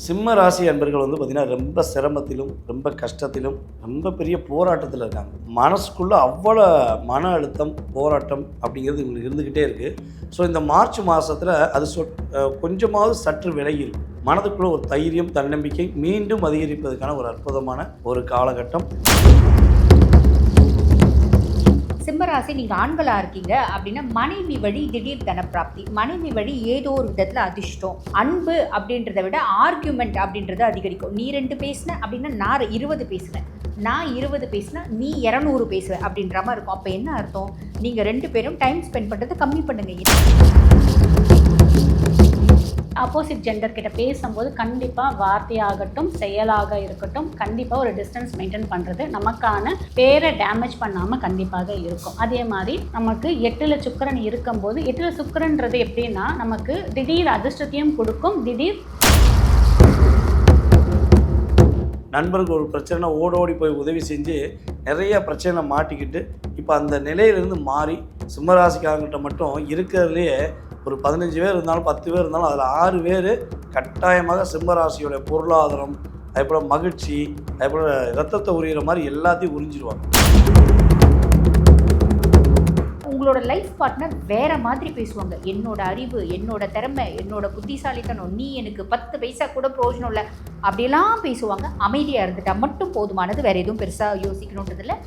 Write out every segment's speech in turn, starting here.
சிம்ம ராசி அன்பர்கள் வந்து பார்த்திங்கன்னா ரொம்ப சிரமத்திலும் ரொம்ப கஷ்டத்திலும் ரொம்ப பெரிய போராட்டத்தில் இருக்காங்க. மனசுக்குள்ளே அவ்வளோ மன அழுத்தம் போராட்டம் அப்படிங்கிறது இவங்களுக்கு இருந்துக்கிட்டே இருக்குது. ஸோ இந்த மார்ச் மாதத்தில் அது கொஞ்சமாவது சற்று விலகி இருக்கும். மனதுக்குள்ளே ஒரு தைரியம் தன்னம்பிக்கை மீண்டும் அதிகரிப்பதற்கான ஒரு அற்புதமான ஒரு காலகட்டம். சிம்மராசி நீங்கள் ஆண்களாக இருக்கீங்க அப்படின்னா மனைவி வழி திடீர் தனப்பிராப்தி, மனைவி வழி ஏதோ ஒரு விதத்தில் அதிர்ஷ்டம், அன்பு அப்படின்றத விட ஆர்கியூமெண்ட் அப்படின்றது அதிகரிக்கும். நீ 2 பேசின அப்படின்னா நான் 20 பேசுவேன், நான் 20 பேசினா நீ 200 பேசுவேன் அப்படின்ற மாதிரி இருக்கும். அப்போ என்ன அர்த்தம்? நீங்கள் 2 பேரும் டைம் ஸ்பெண்ட் பண்ணுறது கம்மி பண்ணுங்க. ஆப்போசிட் ஜெண்டர் கிட்ட பேசும்போது கண்டிப்பாக வார்த்தையாகட்டும் செயலாக இருக்கட்டும் கண்டிப்பாக ஒரு டிஸ்டன்ஸ் மெயின்டைன் பண்ணுறது நமக்கான பேரை டேமேஜ் பண்ணாமல் கண்டிப்பாக இருக்கும். அதே மாதிரி நமக்கு 8ல் சுக்கிரன் இருக்கும்போது 8ல் சுக்கிரன்றது எப்படின்னா நமக்கு திடீர் அதிர்ஷ்டத்தையும் கொடுக்கும். திடீர் நண்பருக்கு ஒரு பிரச்சனை ஓடோடி போய் உதவி செஞ்சு நிறைய பிரச்சனை மாட்டிக்கிட்டு இப்போ அந்த நிலையிலேருந்து மாறி சிம்மராசிக்காரங்கிட்ட மட்டும் இருக்கிறதுலையே ஒரு 15 பேர் இருந்தாலும் 10 பேர் இருந்தாலும் அதில் 6 பேர் கட்டாயமாக சிம்மராசியோட பொருளாதாரம், அதேபோல் மகிழ்ச்சி, அதேபோல் ரத்தத்தை உரிகிற மாதிரி எல்லாத்தையும் உறிஞ்சிடுவாங்க. உங்களோட லைஃப் பார்ட்னர் வேற மாதிரி பேசுவாங்க. என்னோட அறிவு, என்னோட திறமை, என்னோட புத்திசாலித்தனம், நீ எனக்கு 10 பைசா கூட பிரயோஜனம் இல்லை அப்படியெல்லாம் பேசுவாங்க. அமைதியாக இருந்துட்டா மட்டும் போதுமானது, வேற எதுவும் பெருசாக யோசிக்கணுன்றதில்லை.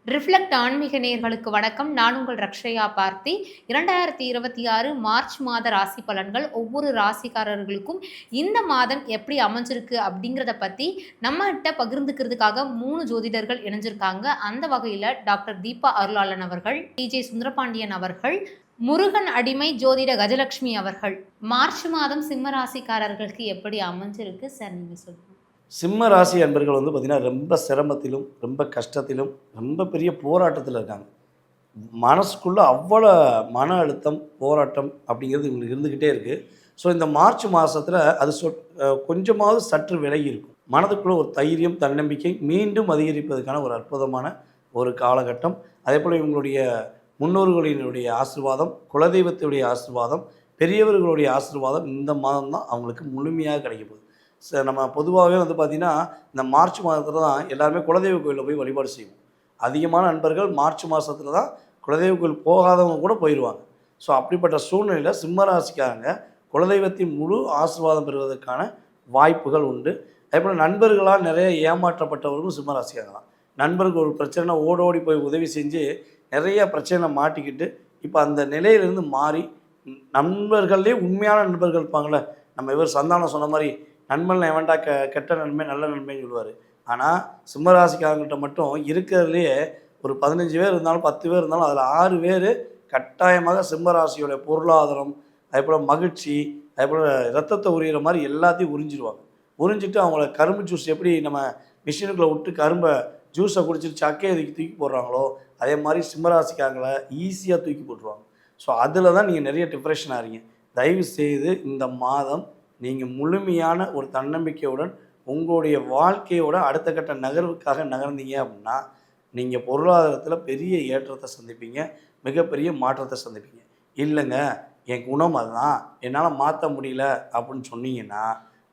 ரிஃப்ளெக்ட் ஆன்மீக நேயர்களுக்கு வணக்கம். நான் உங்கள் ரக்ஷயா பார்த்தி. 2026 மார்ச் மாத ராசி பலன்கள் ஒவ்வொரு ராசிக்காரர்களுக்கும் இந்த மாதம் எப்படி அமைஞ்சிருக்கு அப்படிங்கிறத பற்றி நம்மகிட்ட பகிர்ந்துக்கிறதுக்காக 3 ஜோதிடர்கள் இணைஞ்சிருக்காங்க. அந்த வகையில் டாக்டர் தீபா அருளாளன் அவர்கள், டிஜே சுந்தரபாண்டியன் அவர்கள், முருகன் அடிமை ஜோதிட கஜலட்சுமி அவர்கள். மார்ச் மாதம் சிம்ம ராசிக்காரர்களுக்கு எப்படி அமைஞ்சிருக்கு சார், நீங்கள் சொல்லுங்கள். சிம்ம ராசி அன்பர்கள் வந்து பார்த்திங்கன்னா ரொம்ப சிரமத்திலும் ரொம்ப கஷ்டத்திலும் ரொம்ப பெரிய போராட்டத்தில் இருக்காங்க. மனசுக்குள்ளே அவ்வளோ மன அழுத்தம் போராட்டம் அப்படிங்கிறது இவங்களுக்கு இருந்துக்கிட்டே இருக்குது. ஸோ இந்த மார்ச் மாதத்தில் அது கொஞ்சமாவது சற்று விலகி இருக்கும். மனதுக்குள்ளே ஒரு தைரியம் தன்னம்பிக்கை மீண்டும் அதிகரிப்பதற்கான ஒரு அற்புதமான ஒரு காலகட்டம். அதே போல் இவங்களுடைய முன்னோர்களினுடைய ஆசீர்வாதம், குலதெய்வத்துடைய ஆசீர்வாதம், பெரியவர்களுடைய ஆசீர்வாதம் இந்த மாதம் தான் அவங்களுக்கு முழுமையாக கிடைக்கும். நம்ம பொதுவாகவே வந்து பார்த்திங்கன்னா இந்த மார்ச் மாதத்தில் தான் எல்லாருமே குலதெய்வ கோயிலில் போய் வழிபாடு செய்வோம். அதிகமான நண்பர்கள் மார்ச் மாதத்தில் தான் குலதெய்வ கோயில் போகாதவங்க கூட போயிடுவாங்க. ஸோ அப்படிப்பட்ட சூழ்நிலையில் சிம்மராசிக்காரங்க குலதெய்வத்தின் முழு ஆசீர்வாதம் பெறுவதற்கான வாய்ப்புகள் உண்டு. அதேபோல் நண்பர்களால் நிறைய ஏமாற்றப்பட்டவர்களும் சிம்மராசிக்காரங்க தான். நண்பருக்கு ஒரு பிரச்சனை ஓடோடி போய் உதவி செஞ்சு நிறைய பிரச்சனை மாட்டிக்கிட்டு இப்போ அந்த நிலையிலேருந்து மாறி நண்பர்கள்லேயே உண்மையான நண்பர்கள் இருப்பாங்களே. நம்ம இவர் சந்தானம் சொன்ன மாதிரி நண்பன் வேண்டா கெட்ட நன்மை நல்ல நன்மைன்னு சொல்லுவார். ஆனால் சிம்மராசிக்காரங்கிட்ட மட்டும் இருக்கிறதுலையே ஒரு 15 பேர் இருந்தாலும் 10 பேர் இருந்தாலும் அதில் 6 பேர் கட்டாயமாக சிம்மராசியோட பொருளாதாரம், அதேபோல் மகிழ்ச்சி, அதேபோல் ரத்தத்தை உரிகிற மாதிரி எல்லாத்தையும் உறிஞ்சிடுவாங்க. உறிஞ்சிட்டு அவங்கள கரும்பு ஜூஸ் எப்படி நம்ம மிஷினுக்குள்ளே விட்டு கரும்பை ஜூஸை குடிச்சிட்டு சக்கையை தூக்கி போடுறாங்களோ அதே மாதிரி சிம்மராசிக்காரங்களை ஈஸியாக தூக்கி போட்டுருவாங்க. ஸோ அதில் தான் நீங்கள் நிறைய டிப்ரெஷன் ஆகிறீங்க. தயவு செய்து இந்த மாதம் நீங்கள் முழுமையான ஒரு தன்னம்பிக்கையுடன் உங்களுடைய வாழ்க்கையோட அடுத்த கட்ட நகர்வுக்காக நகர்ந்தீங்க அப்படின்னா நீங்கள் பொருளாதாரத்தில் பெரிய ஏற்றத்தை சந்திப்பீங்க, மிகப்பெரிய மாற்றத்தை சந்திப்பீங்க. இல்லைங்க என் குணம் அதுதான், என்னால் மாற்ற முடியல அப்படின்னு சொன்னீங்கன்னா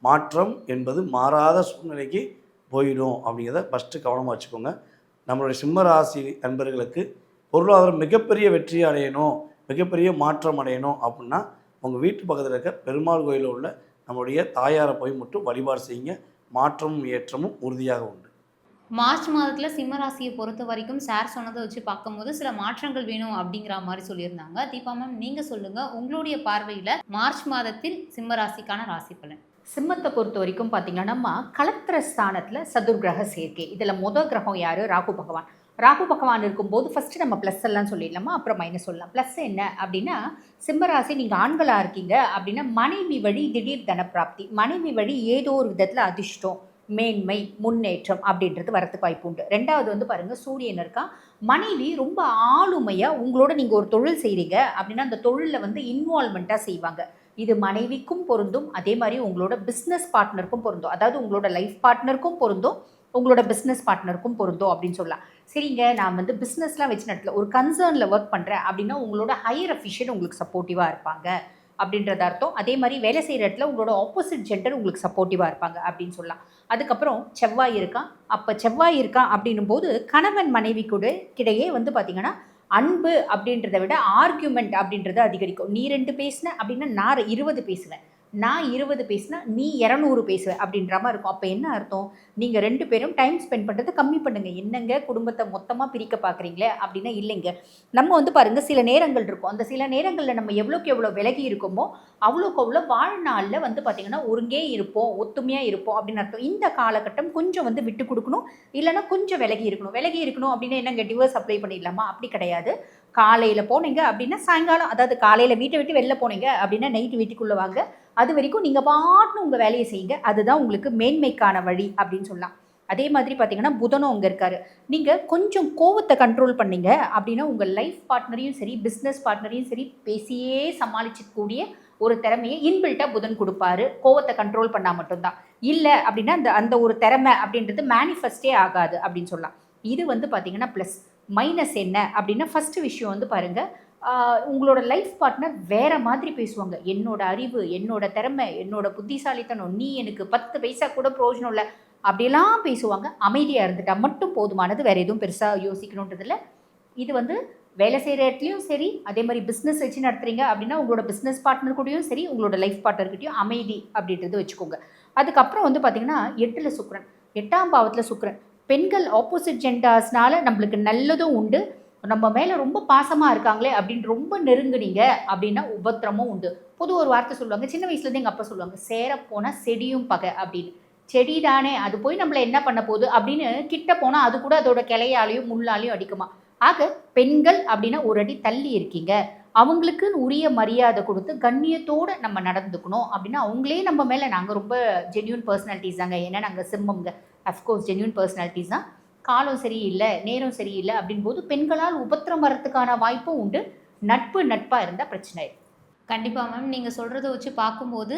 மாற்றம் என்பது மாறாத சூழ்நிலைக்கு போயிடும். அப்படிங்கிறத ஃபஸ்ட்டு கவனமாக வச்சுக்கோங்க. நம்மளுடைய சிம்ம ராசி நண்பர்களுக்கு பொருளாதாரம் மிகப்பெரிய வெற்றி அடையணும், மிகப்பெரிய மாற்றம் அடையணும் அப்படின்னா உங்கள் வீட்டு பக்கத்தில் இருக்க பெருமாள் கோயிலில் உள்ள நம்மளுடைய தாயாரை போய் மட்டும் வழிபாடு செய்யுங்க. மாற்றமும் ஏற்றமும் உறுதியாக உண்டு. மார்ச் மாதத்தில் சிம்மராசியை பொறுத்த வரைக்கும் சார் சொன்னதை வச்சு பார்க்கும்போது சில மாற்றங்கள் வேணும் அப்படிங்கிற மாதிரி சொல்லியிருந்தாங்க. தீபா மேம், நீங்கள் சொல்லுங்கள், உங்களுடைய பார்வையில் மார்ச் மாதத்தில் சிம்மராசிக்கான ராசி பலன். சிம்மத்தை பொறுத்த வரைக்கும் பார்த்தீங்கன்னா நம்ம கலத்திர ஸ்தானத்தில் சதுர்கிரக சேர்க்கை. இதில் முதல் கிரகம் யார்? ராகு பகவான். ராகு பகவான் இருக்கும்போது ஃபஸ்ட்டு நம்ம ப்ளஸ் எல்லாம் சொல்லிடலாமா, அப்புறம் மைனஸ் சொல்லலாம். ப்ளஸ் என்ன அப்படின்னா, சிம்மராசி நீங்கள் ஆண்களாக இருக்கீங்க அப்படின்னா மனைவி வழி திடீர் தனப்பிராப்தி, மனைவி வழி ஏதோ ஒரு விதத்தில் அதிர்ஷ்டம், மேன்மை, முன்னேற்றம் அப்படின்றது வரத்துக்கு வாய்ப்பு உண்டு. 2வது வந்து பாருங்கள், சூரியன் இருக்கா. மனைவி ரொம்ப ஆளுமையாக உங்களோட நீங்கள் ஒரு தொழில் செய்கிறீங்க அப்படின்னா அந்த தொழிலில் வந்து இன்வால்மெண்ட்டாக செய்வாங்க. இது மனைவிக்கும் பொருந்தும், அதே மாதிரி உங்களோட பிஸ்னஸ் பார்ட்னருக்கும் பொருந்தும். அதாவது உங்களோட லைஃப் பார்ட்னருக்கும் பொருந்தும், உங்களோட பிஸ்னஸ் பார்ட்னருக்கும் பொருந்தும் அப்படின்னு சொல்லலாம். சரிங்க, நான் வந்து பிஸ்னஸ்லாம் வச்சு நடத்தல, ஒரு கன்சர்னில் ஒர்க் பண்ணுறேன் அப்படின்னா உங்களோட ஹையர் அஃபிஷியல் உங்களுக்கு சப்போர்ட்டிவாக இருப்பாங்க. அப்படின்றது அர்த்தம். அதே மாதிரி வேலை செய்கிற இடத்துல உங்களோட ஆப்போசிட் ஜெண்டர் உங்களுக்கு சப்போர்ட்டிவாக இருப்பாங்க அப்படின்னு சொல்லலாம். அதுக்கப்புறம் செவ்வாய் இருக்கான். அப்போ செவ்வாய் இருக்கான் அப்படின்னும் போது கணவன் மனைவி கூட கிடையே வந்து பார்த்திங்கன்னா அன்பு அப்படின்றத விட ஆர்கியூமெண்ட் அப்படின்றது அதிகரிக்கும். நீ 2 பேசின அப்படின்னா நான் 20 பேசுவேன், நான் 20 பேசினா நீ 200 பேசுவேன் அப்படின்ற மாதிரி இருக்கும். அப்போ என்ன அர்த்தம்? நீங்கள் 2 பேரும் டைம் ஸ்பெண்ட் பண்ணுறதை கம்மி பண்ணுங்கள். என்னங்க குடும்பத்தை மொத்தமாக பிரிக்க பார்க்குறீங்களே அப்படின்னா இல்லைங்க. நம்ம வந்து பாருங்கள், சில நேரங்கள் இருக்கும். அந்த சில நேரங்களில் நம்ம எவ்வளோக்கு எவ்வளோ விலகி இருக்கோமோ அவ்வளோக்கு அவ்வளோ வாழ்நாளில் வந்து பார்த்திங்கன்னா ஒருங்கே இருப்போம், ஒத்துமையாக இருப்போம் அப்படின்னு அர்த்தம். இந்த காலகட்டம் கொஞ்சம் வந்து விட்டு கொடுக்கணும், இல்லைன்னா கொஞ்சம் விலகி இருக்கணும். விலகி இருக்கணும் அப்படின்னா என்னங்க டிவோர்ஸ் அப்ளை பண்ணிடலாமா? அப்படி கிடையாது. காலையில் போனீங்க அப்படின்னா சாயங்காலம், அதாவது காலையில் வீட்டை விட்டு வெளில போனீங்க அப்படின்னா நைட்டு வீட்டுக்குள்ளே வாங்க. அது வரைக்கும் நீங்கள் பாட்டுன்னு உங்கள் வேலையை செய்யுங்க. அதுதான் உங்களுக்கு மேன்மைக்கான வழி அப்படின்னு சொல்லலாம். அதே மாதிரி பார்த்தீங்கன்னா புதனும் அங்கே இருக்காரு. நீங்கள் கொஞ்சம் கோவத்தை கண்ட்ரோல் பண்ணீங்க அப்படின்னா உங்கள் லைஃப் பார்ட்னரையும் சரி, பிஸ்னஸ் பார்ட்னரையும் சரி பேசியே சமாளிக்கக்கூடிய ஒரு திறமையை இன்பில்ட்டாக புதன் கொடுப்பாரு. கோவத்தை கண்ட்ரோல் பண்ணால் மட்டும்தான். இல்லை அப்படின்னா அந்த ஒரு திறமை அப்படின்றது மேனிஃபெஸ்டே ஆகாது அப்படின்னு சொல்லலாம். இது வந்து பார்த்தீங்கன்னா ப்ளஸ். மைனஸ் என்ன அப்படின்னா ஃபஸ்ட்டு விஷயம் வந்து பாருங்கள், உங்களோட லைஃப் பார்ட்னர் வேறு மாதிரி பேசுவாங்க. என்னோட அறிவு, என்னோட திறமை, என்னோட புத்திசாலித்தனம், நீ எனக்கு 10 பைசா கூட பிரயோஜனம் இல்லை அப்படியெல்லாம் பேசுவாங்க. அமைதியாக இருந்துட்டால் மட்டும் போதுமானது, வேறு எதுவும் பெருசாக யோசிக்கணுன்றதில்ல. இது வந்து வேலை செய்கிற இடத்துலையும் சரி, அதே மாதிரி பிஸ்னஸ் வச்சு நடத்துகிறீங்க அப்படின்னா உங்களோட பிஸ்னஸ் பார்ட்னர் கூடயும் சரி, உங்களோட லைஃப் பார்ட்னர்கிட்டையும் அமைதி அப்படின்றது வச்சுக்கோங்க. அதுக்கப்புறம் வந்து பார்த்திங்கன்னா 8ல் சுக்கிரன், 8ஆம் பாவத்தில் சுக்கிரன். பெண்கள் ஆப்போசிட் ஜெண்டர்ஸ்னால நம்மளுக்கு நல்லதும் உண்டு. நம்ம மேலே ரொம்ப பாசமாக இருக்காங்களே அப்படின்னு ரொம்ப நெருங்குனீங்க அப்படின்னா உபத்திரமும் உண்டு. பொது ஒரு வார்த்தை சொல்லுவாங்க, சின்ன வயசுலேருந்து எங்கள் அப்பா சொல்லுவாங்க, சேரப்போனால் செடியும் பகை அப்படின்னு. செடி தானே, அது போய் நம்மளை என்ன பண்ண போகுது அப்படின்னு கிட்ட போனால் அது கூட அதோட கிளையாலையும் முள்ளாலையும் அடிக்குமா. ஆக பெண்கள் அப்படின்னா ஒரு அடி தள்ளி இருக்கீங்க, அவங்களுக்குன்னு உரிய மரியாதை கொடுத்து கண்ணியத்தோடு நம்ம நடந்துக்கணும் அப்படின்னா அவங்களே நம்ம மேலே, நாங்கள் ரொம்ப ஜென்யூன் பர்சனாலிட்டிஸ் தாங்க, ஏன்னா நாங்கள் சிம்மங்க, அஃப்கோர்ஸ் ஜென்யூன் பர்சனாலிட்டிஸ் தான். காலம் சரியில்லை, நேரம் சரியில்லை அப்படின் போது பெண்களால் உபத்திரம் வரத்துக்கான வாய்ப்பும் உண்டு. நட்பாக இருந்தால் பிரச்சனை இல்லை. கண்டிப்பாக மேம், நீங்கள் சொல்கிறத வச்சு பார்க்கும்போது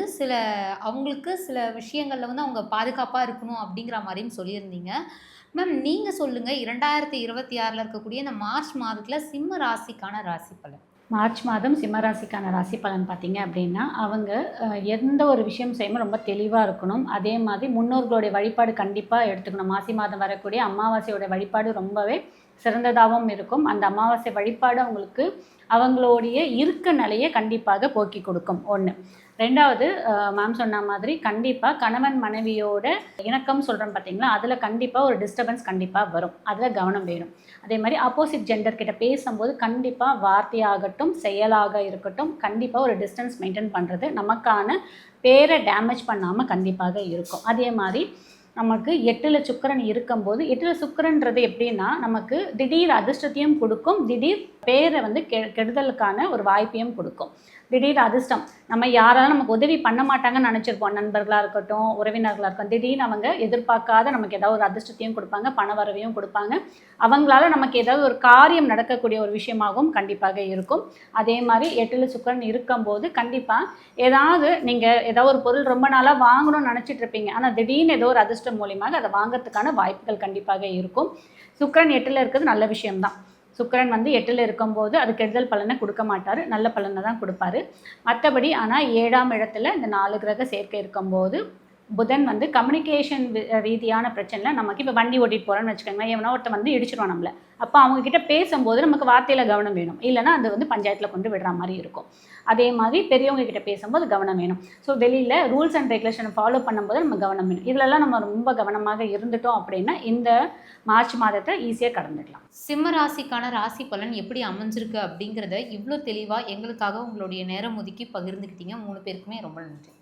அவங்களுக்கு சில விஷயங்களில் வந்து அவங்க பாதுகாப்பாக இருக்கணும் அப்படிங்கிற மாதிரியும் சொல்லியிருந்தீங்க. மேம் நீங்கள் சொல்லுங்கள், 2026 இருக்கக்கூடிய இந்த மார்ச் மாதத்தில் சிம்ம ராசிக்கான ராசி பலன். மார்ச் மாதம் சிம்மராசிக்கான ராசி பலன் பார்த்தீங்க அப்படின்னா, அவங்க எந்த ஒரு விஷயம் செய்யும்போது ரொம்ப தெளிவாக இருக்கணும். அதே மாதிரி முன்னோர்களுடைய வழிபாடு கண்டிப்பாக எடுத்துக்கணும். மாசி மாதம் வரக்கூடிய அமாவாசையோட வழிபாடு ரொம்பவே சிறந்ததாகவும் இருக்கும். அந்த அமாவாசை வழிபாடு அவங்களுக்கு அவங்களுடைய இருக்க நிலையை கண்டிப்பாக போக்கி கொடுக்கும். 1. 2வது, மேம் சொன்ன மாதிரி கண்டிப்பாக கணவன் மனைவியோட இணக்கம் சொல்கிறோம் பார்த்தீங்களா, அதில் கண்டிப்பாக ஒரு டிஸ்டர்பன்ஸ் கண்டிப்பாக வரும். அதில் கவனம் வேணும். அதே மாதிரி ஆப்போசிட் ஜெண்டர் கிட்ட பேசும்போது கண்டிப்பாக வார்த்தையாகட்டும், செயலாக இருக்கட்டும், கண்டிப்பாக ஒரு டிஸ்டன்ஸ் மெயின்டைன் பண்ணுறது நமக்கான பேரை டேமேஜ் பண்ணாமல் கண்டிப்பாக இருக்கும். அதே மாதிரி நமக்கு 8ல் சுக்கிரன் இருக்கும்போது, 8ல் சுக்கிரன்றது எப்படின்னா நமக்கு திடீர் அதிர்ஷ்டத்தையும் கொடுக்கும், திடீர் பேரை வந்து கெடுதலுக்கான ஒரு வாய்ப்பையும் கொடுக்கும். திடீர் அதிர்ஷ்டம், நம்ம யாராலும் நமக்கு உதவி பண்ண மாட்டாங்கன்னு நினச்சிருப்போம், நண்பர்களாக இருக்கட்டும், உறவினர்களாக இருக்கட்டும், திடீர்னு அவங்க எதிர்பார்க்காத நமக்கு ஏதாவது ஒரு அதிர்ஷ்டத்தையும் கொடுப்பாங்க, பண வரவையும் கொடுப்பாங்க. அவங்களால நமக்கு ஏதாவது ஒரு காரியம் நடக்கக்கூடிய ஒரு விஷயமாகவும் கண்டிப்பாக இருக்கும். அதே மாதிரி 8ல் சுக்கிரன் இருக்கும்போது கண்டிப்பாக ஏதாவது நீங்கள் ஏதாவது ஒரு பொருள் ரொம்ப நாளாக வாங்கணும்னு நினச்சிட்டு இருப்பீங்க, ஆனால் திடீர்னு ஏதோ ஒரு அதிர்ஷ்டம் மூலியமாக அதை வாங்கிறதுக்கான வாய்ப்புகள் கண்டிப்பாக இருக்கும். சுக்கிரன் 8ல் இருக்கிறது நல்ல விஷயம்தான். சுக்கிரன் வந்து 8ல் இருக்கும்போது அது கெடுதல் பலனை கொடுக்க மாட்டார், நல்ல பலனை தான் கொடுப்பாரு. மற்றபடி ஆனால் 7ஆம் இடத்துல இந்த 4 கிரக சேர்க்கை இருக்கும்போது புதன் வந்து கம்யூனிகேஷன் ரீதியான பிரச்சனையில் நமக்கு இப்போ வண்டி ஓட்டிகிட்டு போகிறோன்னு வச்சுக்கோங்களேன், எவனோ ஒருத்தர் வந்து இடிச்சிடுவான் நம்மளை. அப்போ அவங்கக்கிட்ட பேசும்போது நமக்கு வார்த்தையில் கவனம் வேணும், இல்லைனா அது வந்து பஞ்சாயத்தில் கொண்டு விடுற மாதிரி இருக்கும். அதே மாதிரி பெரியவங்க கிட்ட பேசும்போது கவனம் வேணும். ஸோ வெளியில் ரூல்ஸ் அண்ட் ரெகுலேஷனை ஃபாலோ பண்ணும்போது நம்ம கவனம் வேணும். இதிலெல்லாம் நம்ம ரொம்ப கவனமாக இருந்துட்டோம் அப்படின்னா இந்த மார்ச் மாதத்தை ஈஸியாக கடந்துடலாம். சிம்ம ராசிக்கான ராசி பலன் எப்படி அமைஞ்சிருக்கு அப்படிங்கிறத இவ்வளோ தெளிவாக எங்களுக்காக உங்களுடைய நேரம் ஒதுக்கி பகிர்ந்துக்கிட்டீங்க. 3 பேருக்குமே ரொம்ப நன்றி.